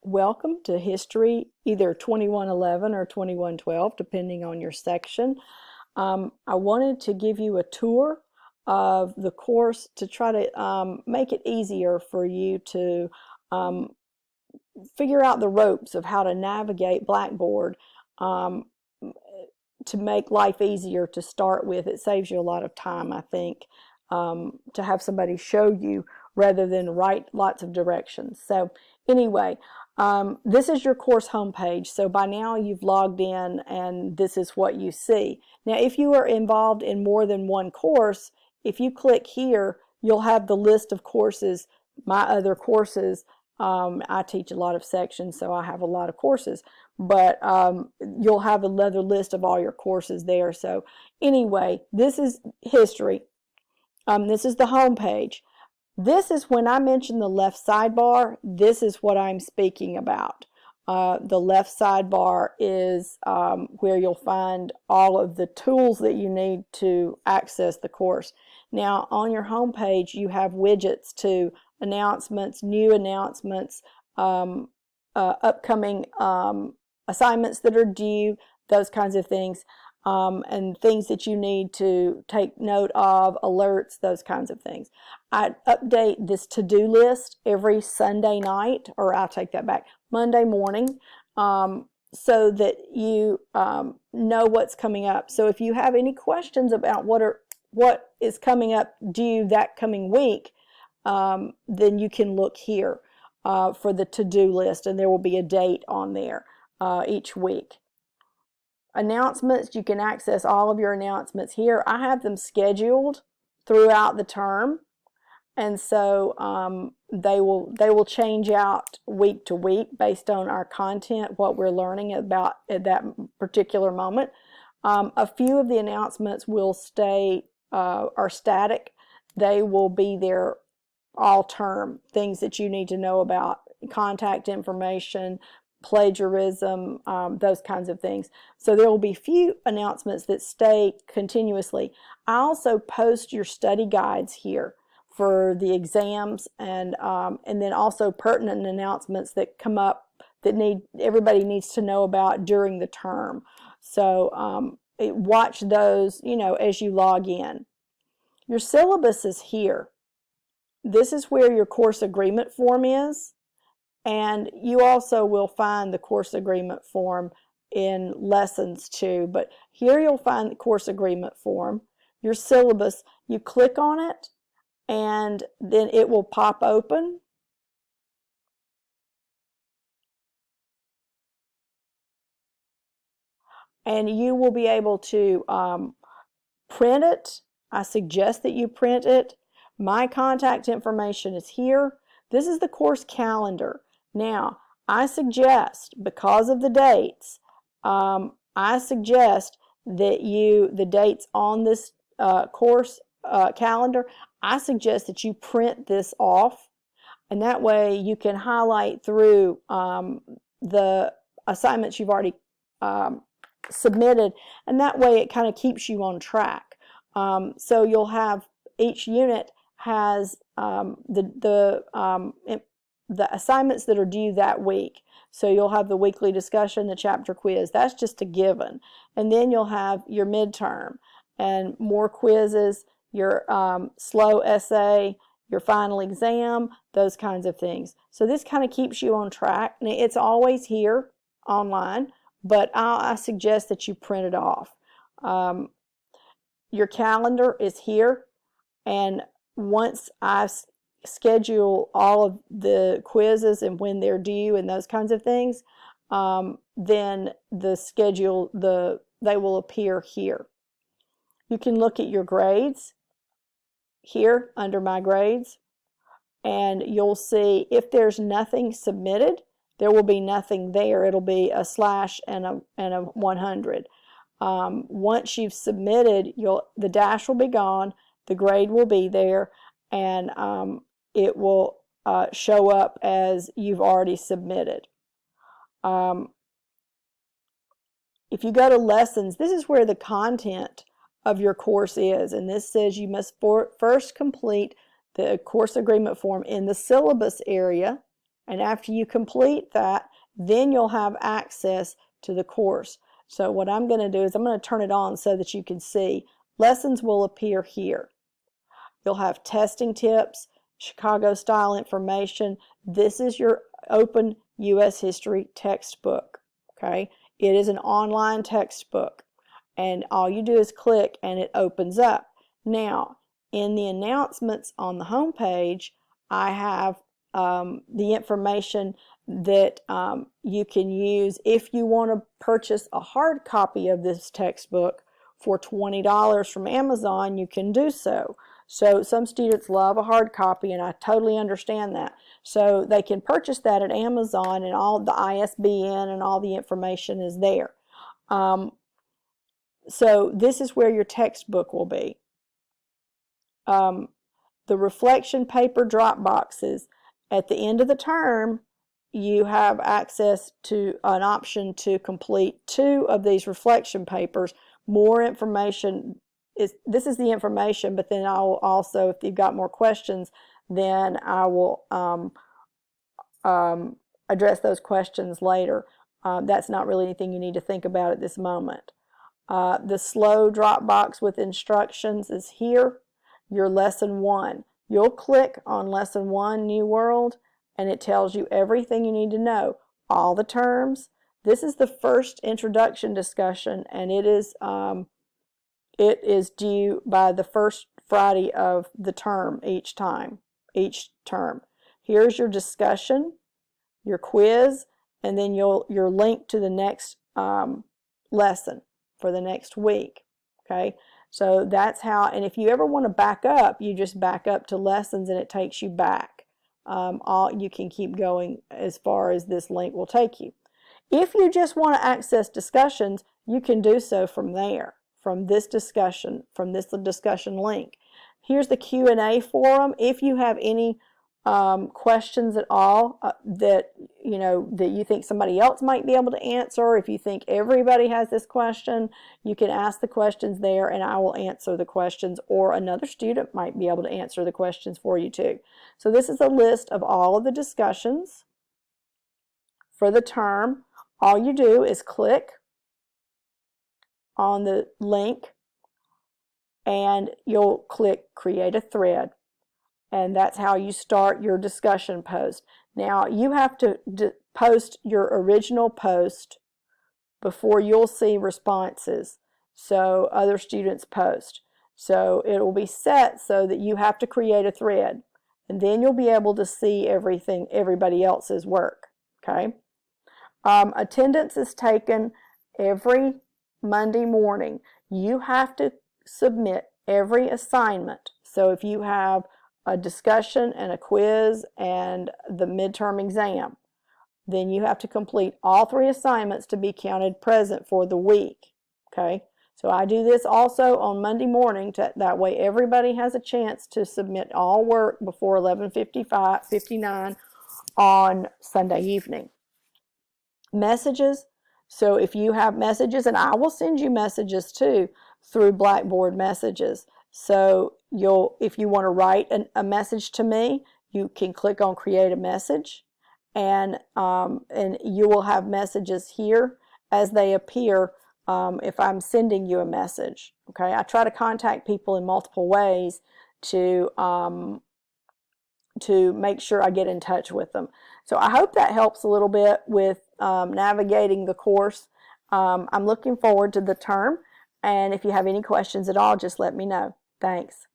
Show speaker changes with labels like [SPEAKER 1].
[SPEAKER 1] Welcome to History, either 2111 or 2112, depending on your section. I wanted to give you a tour of the course to try to make it easier for you to figure out the ropes of how to navigate Blackboard to make life easier to start with. It saves you a lot of time, I think, to have somebody show you rather than write lots of directions. So anyway, this is your course homepage. So by now you've logged in and this is what you see. Now if you are involved in more than one course, if you click here, you'll have the list of courses, my other courses. I teach a lot of sections, so I have a lot of courses, but you'll have another list of all your courses there. So anyway, this is history. This is the home page. This is when I mention the left sidebar, this is what I'm speaking about. The left sidebar is where you'll find all of the tools that you need to access the course. Now on your home page you have widgets to announcements, new announcements, upcoming assignments that are due, those kinds of things. And things that you need to take note of, alerts, those kinds of things. I update this to-do list every Sunday night, or I'll take that back, Monday morning, so that you know what's coming up. So if you have any questions about what is coming up due that coming week, then you can look here for the to-do list, and there will be a date on there each week. Announcements, you can access all of your announcements here. I have them scheduled throughout the term, and so they will change out week to week based on our content, what we're learning about at that particular moment. A few of the announcements will stay are static. They will be there all term. Things that you need to know about contact information, plagiarism, those kinds of things. So there will be few announcements that stay continuously. I also post your study guides here for the exams, and then also pertinent announcements that come up that everybody needs to know about during the term. So watch those, as you log in. Your syllabus is here. This is where your course agreement form is. And you also will find the course agreement form in lessons too. But here you'll find the course agreement form, your syllabus. You click on it, and then it will pop open. And you will be able to print it. I suggest that you print it. My contact information is here. This is the course calendar. Now, I suggest, because of the dates, I suggest that the dates on this course calendar, I suggest that you print this off, and that way you can highlight through the assignments you've already submitted, and that way it kind of keeps you on track. So you'll have, each unit has the assignments that are due that week. So you'll have the weekly discussion, the chapter quiz. That's just a given. And then you'll have your midterm and more quizzes, your slow essay, your final exam, those kinds of things. So this kind of keeps you on track. Now, it's always here online, but I suggest that you print it off. Your calendar is here, and once I schedule all of the quizzes and when they're due and those kinds of things, then they will appear here. You can look at your grades here under my grades, and you'll see if there's nothing submitted, there will be nothing there. It'll be a slash and a 100. Once you've submitted, the dash will be gone, the grade will be there, and it will show up as you've already submitted. If you go to lessons, this is where the content of your course is, and this says you must first complete the course agreement form in the syllabus area, And after you complete that, then you'll have access to the course. So what I'm going to do is I'm going to turn it on so that you can see. Lessons will appear here. You'll have testing tips, Chicago style information. This is your open U.S. history textbook. Okay, it is an online textbook, and all you do is click and it opens up. Now, in the announcements on the home page, I have the information that you can use if you want to purchase a hard copy of this textbook for $20 from Amazon. You can do so. So some students love a hard copy, and I totally understand that. So they can purchase that at Amazon, and all the ISBN and all the information is there. So this is where your textbook will be. The reflection paper drop boxes. At the end of the term, you have access to an option to complete 2 of these reflection papers. More information this is the information, but then I will also, if you've got more questions, then I will address those questions later. That's not really anything you need to think about at this moment. The slow drop box with instructions is here. Your lesson 1. You'll click on lesson 1, New World, and it tells you everything you need to know. All the terms. This is the first introduction discussion, and it is due by the first Friday of the term each term. Here's your discussion, your quiz, and then your link to the next lesson for the next week. Okay, so that's how, and if you ever want to back up, you just back up to lessons and it takes you back. You can keep going as far as this link will take you. If you just want to access discussions, you can do so from there, from this discussion link. Here's the Q&A forum. If you have any questions at all that you think somebody else might be able to answer, if you think everybody has this question, you can ask the questions there and I will answer the questions, or another student might be able to answer the questions for you too. So this is a list of all of the discussions for the term. All you do is click on the link and you'll click create a thread, and that's how you start your discussion post. Now you have to post your original post before you'll see responses, so other students post. So it will be set so that you have to create a thread, and then you'll be able to see everybody else's work. Okay. Attendance is taken every Monday morning. You have to submit every assignment. So if you have a discussion and a quiz and the midterm exam, then you have to complete all 3 assignments to be counted present for the week. Okay, so I do this also on Monday morning, that way everybody has a chance to submit all work before 11:59 on Sunday evening. Messages. So if you have messages, and I will send you messages too through Blackboard Messages. So if you want to write a message to me, you can click on Create a Message, and you will have messages here as they appear if I'm sending you a message. Okay, I try to contact people in multiple ways to make sure I get in touch with them. So I hope that helps a little bit with navigating the course. I'm looking forward to the term, and if you have any questions at all, just let me know. Thanks.